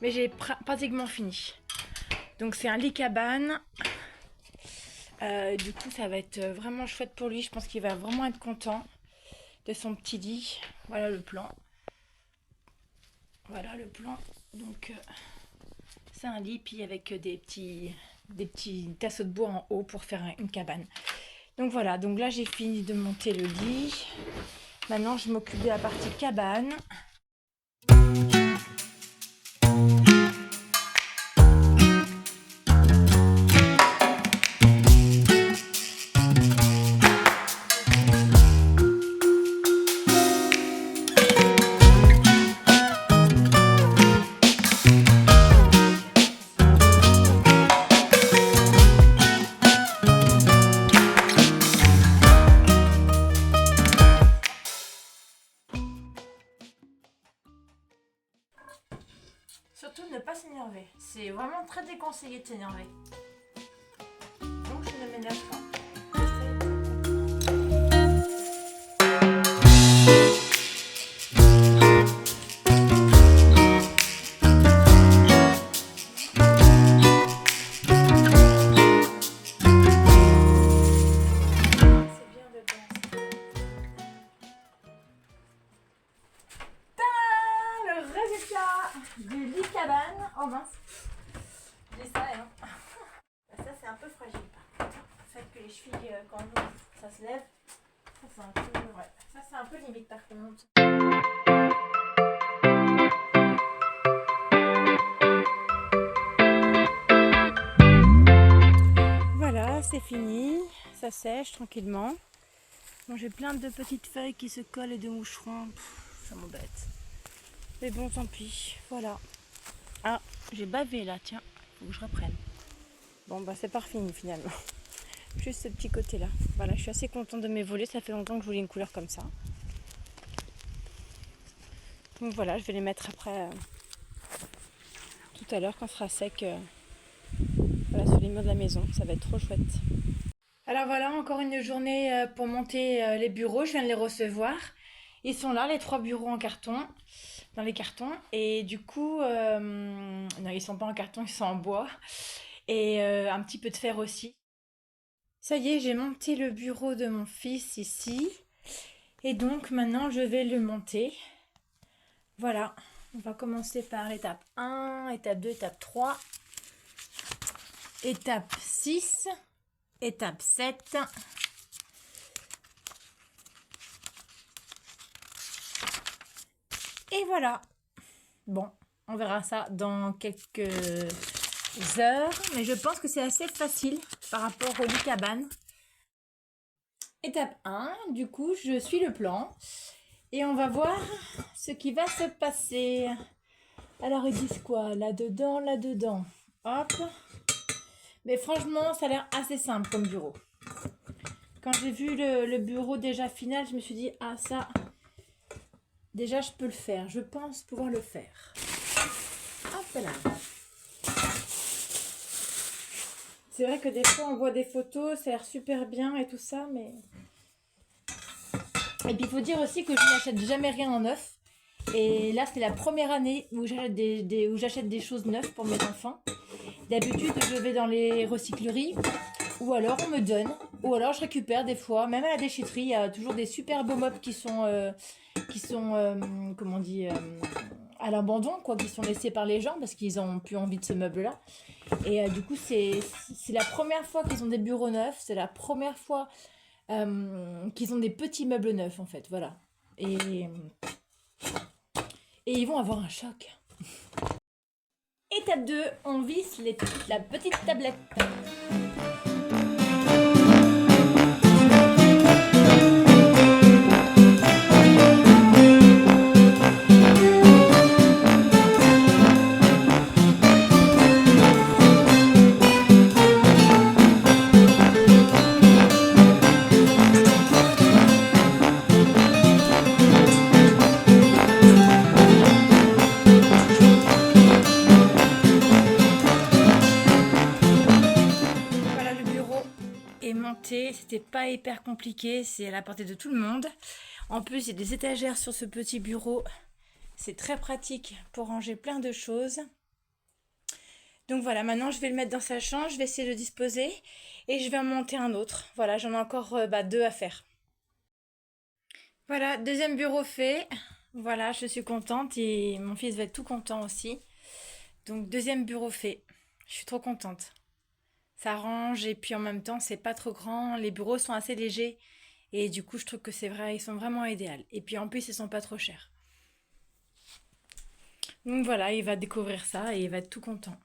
Mais j'ai pratiquement fini. Donc c'est un lit cabane. Du coup ça va être vraiment chouette pour lui. Je pense qu'il va vraiment être content de son petit lit. Voilà le plan. Voilà le plan. Donc c'est un lit puis avec des petits tasseaux de bois en haut pour faire une cabane. Donc voilà, donc là j'ai fini de monter le lit. Maintenant je m'occupe de la partie cabane. Surtout ne pas s'énerver. C'est vraiment très déconseillé de s'énerver. Donc je ne m'énerve pas. C'est bien de danser. Tadam! Le résultat du lit cabane. Oh mince. Je dis ça, hein. Ça c'est un peu fragile. Le fait que les chevilles, quand ça se lève, ça c'est un peu, ouais. Ça c'est un peu limite par contre. Voilà, c'est fini. Ça sèche tranquillement. Bon, j'ai plein de petites feuilles qui se collent et de moucherons. Ça m'embête. Mais bon, tant pis. Voilà. Ah, j'ai bavé là, tiens. Faut que je reprenne. Bon, bah c'est pas fini finalement. Juste ce petit côté là. Voilà, je suis assez contente de mes volets. Ça fait longtemps que je voulais une couleur comme ça. Donc voilà, je vais les mettre après tout à l'heure quand ce sera sec. Voilà, sur les murs de la maison. Ça va être trop chouette. Alors voilà, encore une journée pour monter les bureaux. Je viens de les recevoir. Ils sont là, les 3 bureaux en carton, dans les cartons. Et du coup, non, ils sont pas en carton, ils sont en bois. Et un petit peu de fer aussi. Ça y est, j'ai monté le bureau de mon fils ici. Et donc maintenant, je vais le monter. Voilà, on va commencer par étape 1, étape 2, étape 3, étape 6, étape 7. Et voilà. Bon, on verra ça dans quelques heures. Mais je pense que c'est assez facile par rapport au lit cabane. Étape 1, du coup, je suis le plan. Et on va voir ce qui va se passer. Alors, ils disent quoi? Là-dedans, là-dedans. Hop. Mais franchement, ça a l'air assez simple comme bureau. Quand j'ai vu le bureau déjà final, je me suis dit, ah ça, déjà je peux le faire. Je pense pouvoir le faire. Hop là. C'est vrai que des fois on voit des photos, ça a l'air super bien et tout ça, mais... Et puis il faut dire aussi que je n'achète jamais rien en neuf. Et là c'est la première année où j'achète des choses neuves pour mes enfants. D'habitude je vais dans les recycleries, ou alors on me donne, ou alors je récupère des fois. Même à la déchetterie, il y a toujours des super beaux meubles qui sont comment on dit, à l'abandon, quoi, qui sont laissés par les gens parce qu'ils n'ont plus envie de ce meuble-là. Et du coup, c'est la première fois qu'ils ont des bureaux neufs, c'est la première fois qu'ils ont des petits meubles neufs, en fait, voilà. Et ils vont avoir un choc. Étape 2, on visse la petite tablette. C'était pas hyper compliqué, c'est à la portée de tout le monde. En plus, il y a des étagères sur ce petit bureau. C'est très pratique pour ranger plein de choses. Donc voilà, maintenant je vais le mettre dans sa chambre, je vais essayer de le disposer et je vais en monter un autre. Voilà, j'en ai encore deux à faire. Voilà, deuxième bureau fait. Voilà, je suis contente et mon fils va être tout content aussi. Donc deuxième bureau fait. Je suis trop contente. Ça range et puis en même temps c'est pas trop grand. Les bureaux sont assez légers et du coup je trouve que c'est vrai, ils sont vraiment idéaux. Et puis en plus ils sont pas trop chers. Donc voilà, il va découvrir ça et il va être tout content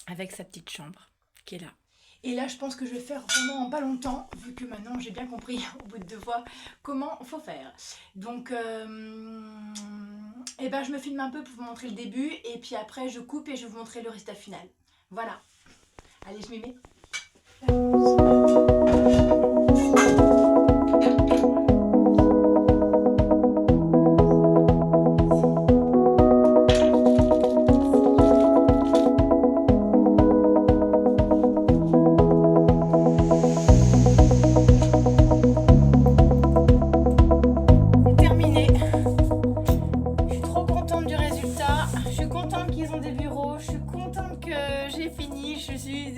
avec sa petite chambre qui est là. Et là, je pense que je vais faire vraiment en pas longtemps, vu que maintenant j'ai bien compris au bout de 2 fois comment faut faire. Donc, eh ben, je me filme un peu pour vous montrer le début, et puis après je coupe et je vais vous montrer le résultat final. Voilà. Allez, je m'y mets.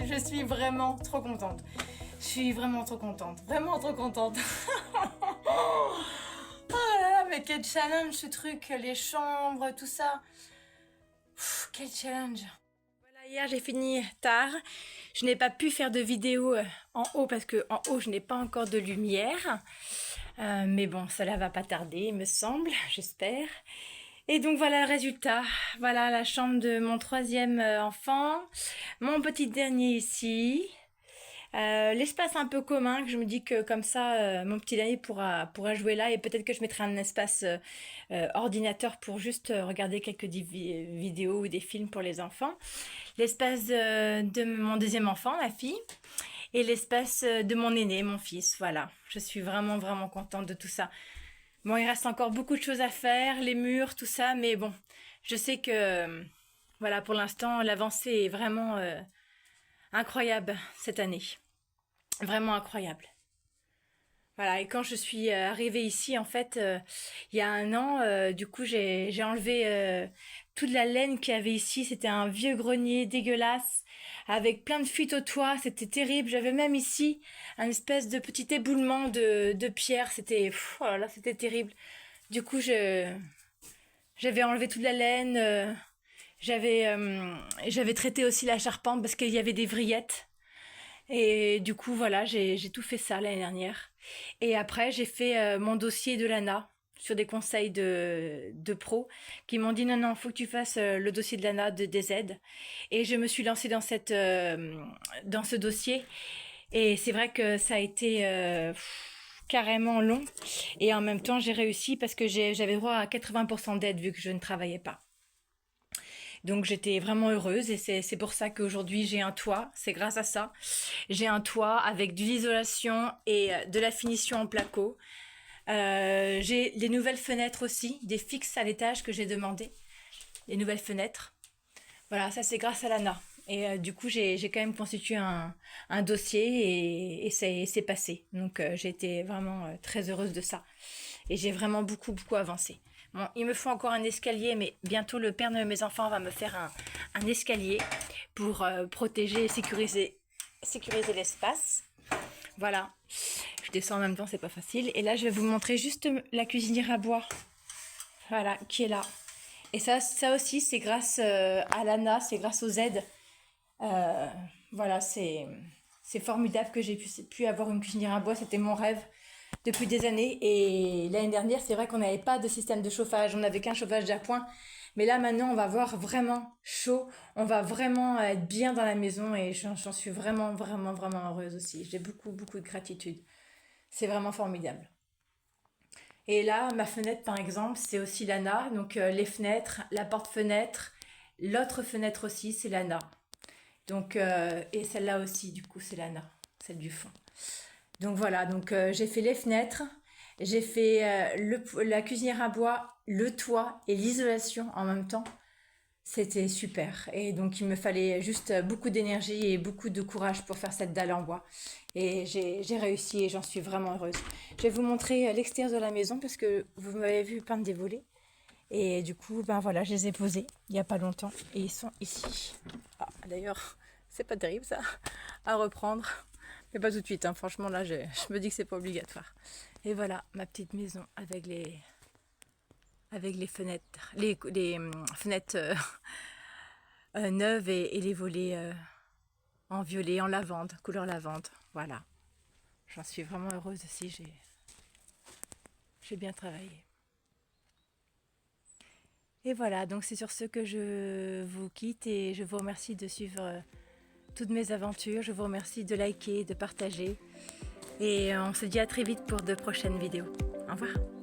Je suis vraiment trop contente. Je suis vraiment trop contente. Vraiment trop contente. Oh là là, mais quel challenge ce truc, les chambres, tout ça. Quel challenge. Voilà, hier j'ai fini tard. Je n'ai pas pu faire de vidéo en haut parce que en haut je n'ai pas encore de lumière. Mais bon, cela va pas tarder, il me semble, j'espère. Et donc voilà le résultat. Voilà la chambre de mon troisième enfant. Mon petit dernier ici. L'espace un peu commun, que je me dis que comme ça, mon petit dernier pourra jouer là. Et peut-être que je mettrai un espace ordinateur pour juste regarder quelques vidéos ou des films pour les enfants. L'espace de mon deuxième enfant, ma fille. Et l'espace de mon aîné, mon fils. Voilà, je suis vraiment, vraiment contente de tout ça. Bon, il reste encore beaucoup de choses à faire, les murs, tout ça, mais bon, je sais que, voilà, pour l'instant, l'avancée est vraiment incroyable cette année. Vraiment incroyable. Voilà, et quand je suis arrivée ici, en fait, il y a un an, du coup, j'ai enlevé toute la laine qu'il y avait ici. C'était un vieux grenier dégueulasse, avec plein de fuites au toit. C'était terrible. J'avais même ici un espèce de petit éboulement de pierre. C'était, oh là là, c'était terrible. Du coup, j'avais enlevé toute la laine. J'avais traité aussi la charpente parce qu'il y avait des vrillettes. Et du coup, voilà, j'ai tout fait ça l'année dernière. Et après, j'ai fait mon dossier de l'ANA sur des conseils de pros qui m'ont dit non, non, faut que tu fasses le dossier de l'ANA de DZ. Et je me suis lancée dans ce dossier. Et c'est vrai que ça a été carrément long. Et en même temps, j'ai réussi parce que j'avais droit à 80% d'aide vu que je ne travaillais pas. Donc j'étais vraiment heureuse et c'est pour ça qu'aujourd'hui j'ai un toit, c'est grâce à ça. J'ai un toit avec de l'isolation et de la finition en placo. J'ai les nouvelles fenêtres aussi, des fixes à l'étage que j'ai demandé. Les nouvelles fenêtres. Voilà, ça c'est grâce à l'ANA. Et du coup j'ai quand même constitué un dossier et c'est passé. Donc j'ai été vraiment très heureuse de ça. Et j'ai vraiment beaucoup, beaucoup avancé. Bon, il me faut encore un escalier, mais bientôt le père de mes enfants va me faire un escalier pour protéger et sécuriser l'espace. Voilà. Je descends en même temps, c'est pas facile. Et là, je vais vous montrer juste la cuisinière à bois. Voilà, qui est là. Et ça aussi, c'est grâce à l'ANA, c'est grâce aux aides. Voilà, c'est formidable que j'ai pu avoir une cuisinière à bois. C'était mon rêve depuis des années. Et l'année dernière, c'est vrai qu'on n'avait pas de système de chauffage. On n'avait qu'un chauffage d'appoint. Mais là, maintenant, on va voir vraiment chaud. On va vraiment être bien dans la maison. Et j'en suis vraiment, vraiment, vraiment heureuse aussi. J'ai beaucoup, beaucoup de gratitude. C'est vraiment formidable. Et là, ma fenêtre, par exemple, c'est aussi l'ANA. Donc, les fenêtres, la porte-fenêtre. L'autre fenêtre aussi, c'est l'ANA. Donc, et celle-là aussi, du coup, c'est l'ANA. Celle du fond. Donc voilà, donc j'ai fait les fenêtres, j'ai fait la cuisinière à bois, le toit et l'isolation en même temps. C'était super. Et donc il me fallait juste beaucoup d'énergie et beaucoup de courage pour faire cette dalle en bois. Et j'ai réussi et j'en suis vraiment heureuse. Je vais vous montrer l'extérieur de la maison parce que vous m'avez vu peindre des volets. Et du coup, ben voilà, je les ai posés il n'y a pas longtemps et ils sont ici. Ah, d'ailleurs, c'est pas terrible ça à reprendre, mais pas tout de suite. Hein. Franchement, là, je me dis que c'est pas obligatoire. Et voilà, ma petite maison avec les fenêtres, fenêtres neuves et les volets en violet, en lavande, couleur lavande. Voilà, j'en suis vraiment heureuse aussi. J'ai bien travaillé. Et voilà, donc c'est sur ce que je vous quitte et je vous remercie de suivre toutes mes aventures. Je vous remercie de liker, de partager. Et on se dit à très vite pour de prochaines vidéos. Au revoir.